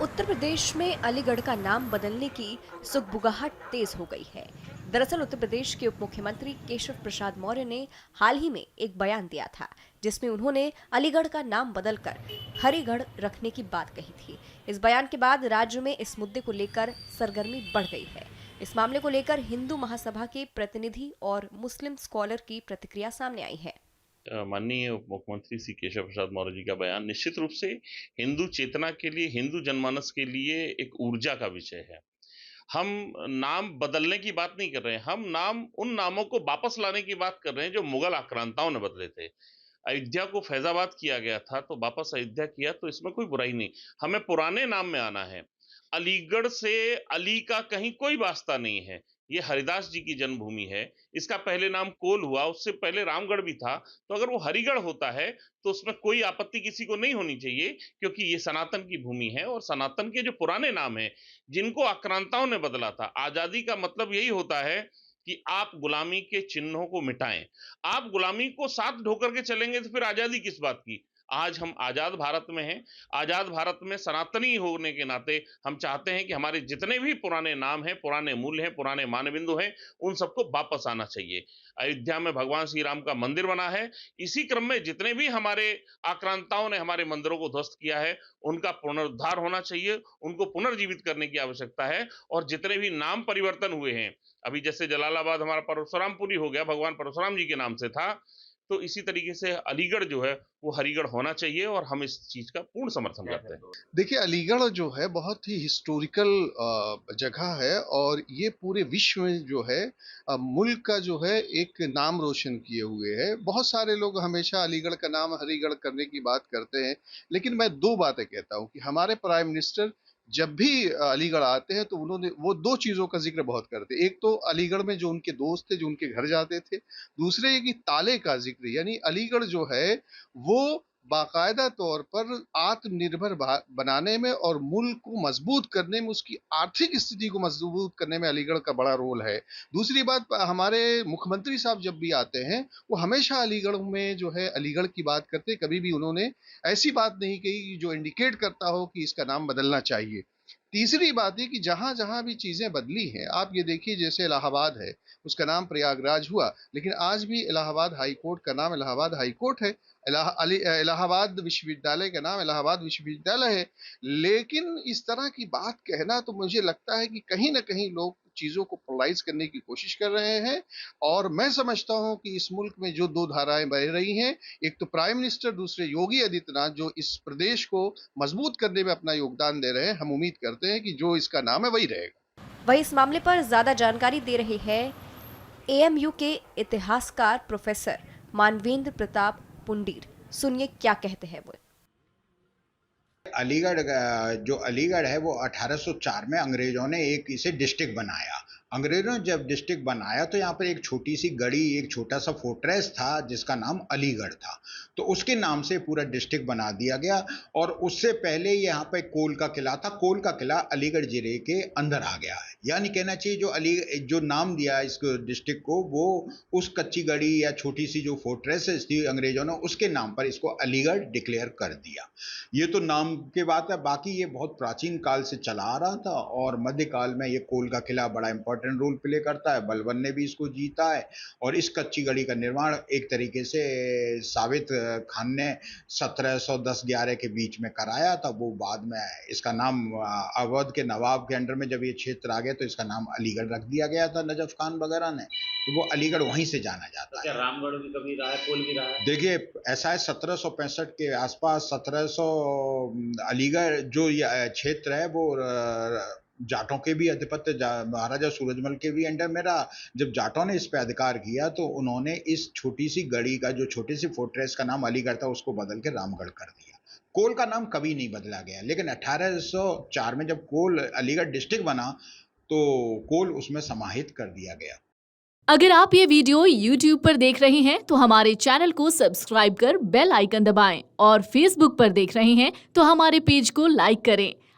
उत्तर प्रदेश में अलीगढ़ का नाम बदलने की सुगबुगाहट तेज हो गई है। दरअसल उत्तर प्रदेश के उप मुख्यमंत्री केशव प्रसाद मौर्य ने हाल ही में एक बयान दिया था, जिसमें उन्होंने अलीगढ़ का नाम बदलकर हरिगढ़ रखने की बात कही थी। इस बयान के बाद राज्य में इस मुद्दे को लेकर सरगर्मी बढ़ गई है। इस मामले को लेकर हिंदू महासभा के प्रतिनिधि और मुस्लिम स्कॉलर की प्रतिक्रिया सामने आई है। माननीय उप मुख्यमंत्री श्री केशव प्रसाद मौर्य जी का बयान निश्चित रूप से हिंदू चेतना के लिए, हिंदू जनमानस के लिए एक ऊर्जा का विषय है। हम नाम बदलने की बात नहीं कर रहे हैं, हम उन नामों को वापस लाने की बात कर रहे हैं जो मुगल आक्रांताओं ने बदले थे। अयोध्या को फैजाबाद किया गया था, तो वापस अयोध्या किया, तो इसमें कोई बुराई नहीं। हमें पुराने नाम में आना है। अलीगढ़ से अली का कहीं कोई वास्ता नहीं है। ये हरिदास जी की जन्मभूमि है। इसका पहले नाम कोल हुआ, उससे पहले रामगढ़ भी था। तो अगर वो हरिगढ़ होता है तो उसमें कोई आपत्ति किसी को नहीं होनी चाहिए, क्योंकि ये सनातन की भूमि है और सनातन के जो पुराने नाम हैं, जिनको आक्रांताओं ने बदला था। आजादी का मतलब यही होता है कि आप गुलामी के चिन्हों को मिटाएं। आप गुलामी को साथ ढोकर के चलेंगे तो फिर आजादी किस बात की। आज हम आजाद भारत में हैं। आजाद भारत में सनातनी होने के नाते हम चाहते हैं कि हमारे जितने भी पुराने नाम हैं, पुराने मूल्य हैं, पुराने मानबिंदु हैं, उन सबको वापस आना चाहिए। अयोध्या में भगवान श्री राम का मंदिर बना है। इसी क्रम में जितने भी हमारे आक्रांताओं ने हमारे मंदिरों को ध्वस्त किया है, उनका पुनरुद्धार होना चाहिए, उनको पुनर्जीवित करने की आवश्यकता है। और जितने भी नाम परिवर्तन हुए हैं, अभी जैसे जलालाबाद हमारा परशुरामपुरी हो गया, भगवान परशुराम जी के नाम से था, तो इसी तरीके से अलीगढ़ जो है वो हरिगढ़ होना चाहिए और हम इस चीज का पूर्ण समर्थन करते हैं। देखिए, अलीगढ़ जो है बहुत ही हिस्टोरिकल जगह है और ये पूरे विश्व में जो है मुल्क का जो है एक नाम रोशन किए हुए है। बहुत सारे लोग हमेशा अलीगढ़ का नाम हरिगढ़ करने की बात करते हैं, लेकिन मैं 2 बातें कहता हूँ कि हमारे प्राइम मिनिस्टर जब भी अलीगढ़ आते हैं तो उन्होंने वो 2 चीज़ों का ज़िक्र बहुत करते हैं। एक तो अलीगढ़ में जो उनके दोस्त थे, जो उनके घर जाते थे। दूसरे ये कि ताले का ज़िक्र, यानी अलीगढ़ जो है वो बाकायदा तौर पर आत्मनिर्भर बनाने में और मुल्क को मजबूत करने में, उसकी आर्थिक स्थिति को मजबूत करने में अलीगढ़ का बड़ा रोल है। दूसरी बात, हमारे मुख्यमंत्री साहब जब भी आते हैं वो हमेशा अलीगढ़ में जो है अलीगढ़ की बात करते हैं। कभी भी उन्होंने ऐसी बात नहीं कही जो इंडिकेट करता हो कि इसका नाम बदलना चाहिए। तीसरी बात है कि जहां जहां भी चीजें बदली हैं, आप ये देखिए, जैसे इलाहाबाद है, उसका नाम प्रयागराज हुआ, लेकिन आज भी इलाहाबाद हाई कोर्ट का नाम इलाहाबाद हाई कोर्ट है। इलाहाबाद विश्वविद्यालय का नाम इलाहाबाद विश्वविद्यालय है। लेकिन इस तरह की बात कहना, तो मुझे लगता है कि कहीं ना कहीं लोग चीजों को पोलराइज करने की कोशिश कर रहे हैं। और मैं समझता हूं कि इस मुल्क में जो 2 धाराएं बह रही हैं, एक तो प्राइम मिनिस्टर, दूसरे योगी आदित्यनाथ, जो इस प्रदेश को मजबूत करने में अपना योगदान दे रहे हैं। हम उम्मीद करते हैं कि जो इसका नाम है वही रहेगा। वहीं इस मामले पर ज्यादा जानकारी दे रहे हैं एएमयू के इतिहासकार प्रोफेसर मानवेंद्र प्रताप पुंडीर। सुनिए क्या कहते हैं वो। अलीगढ़ जो अलीगढ़ है वो 1804 में अंग्रेजों ने एक इसे डिस्ट्रिक्ट बनाया। अंग्रेजों ने जब डिस्ट्रिक्ट बनाया तो यहाँ पर एक छोटी सी गढ़ी, एक छोटा सा फोर्ट्रेस था जिसका नाम अलीगढ़ था। तो उसके नाम से पूरा डिस्ट्रिक्ट बना दिया गया। और उससे पहले यहाँ पे कोल का किला था। कोल का किला अलीगढ़ जिले के अंदर आ गया है। यानी कहना चाहिए जो नाम दिया इस डिस्ट्रिक्ट को, वो उस कच्ची गढ़ी या छोटी सी जो फोर्ट्रेस थी अंग्रेजों ने, उसके नाम पर इसको अलीगढ़ डिक्लेयर कर दिया। ये तो नाम की बात है, बाकी ये बहुत प्राचीन काल से चला आ रहा था। और मध्यकाल में ये कोल का किला बड़ा इंपॉर्टेंट रोल प्ले करता है। बलबन ने भी इसको जीता है। और इस कच्ची गढ़ी का निर्माण एक तरीके से साबित खान ने 1710-11 के बीच में कराया था। वो बाद में इसका नाम अवध के नवाब के अंडर में जब ये क्षेत्र आ गया तो इसका नाम अलीगढ़ रख दिया गया था नजफ खान वगैरह ने। तो वो अलीगढ़ वहीं से जाना जाता क्या है। रामगढ़ भी कभी रहा है, कोल भी रहा है? देखिए, ऐसा है 1765 के आसपास 1700 अलीगढ़ जो ये क्षेत्र है वो जाटों के भी आधिपत्य, महाराजा सूरजमल के भी अंडर में रहा। जब जाटों ने इस पे अधिकार किया तो उन्होंने इस छोटी सी गढ़ी का, जो छोटी सी फोर्ट्रेस का नाम अलीगढ़ था, उसको बदल के रामगढ़ कर दिया। कोल का नाम कभी नहीं बदला गया, लेकिन 1804 में जब कोल अलीगढ़ डिस्ट्रिक्ट बना तो कोल उसमें समाहित कर दिया गया। अगर आप ये वीडियो YouTube पर देख रहे हैं तो हमारे चैनल को सब्सक्राइब कर बेल आइकन दबाएं और Facebook पर देख रहे हैं तो हमारे पेज को लाइक करें।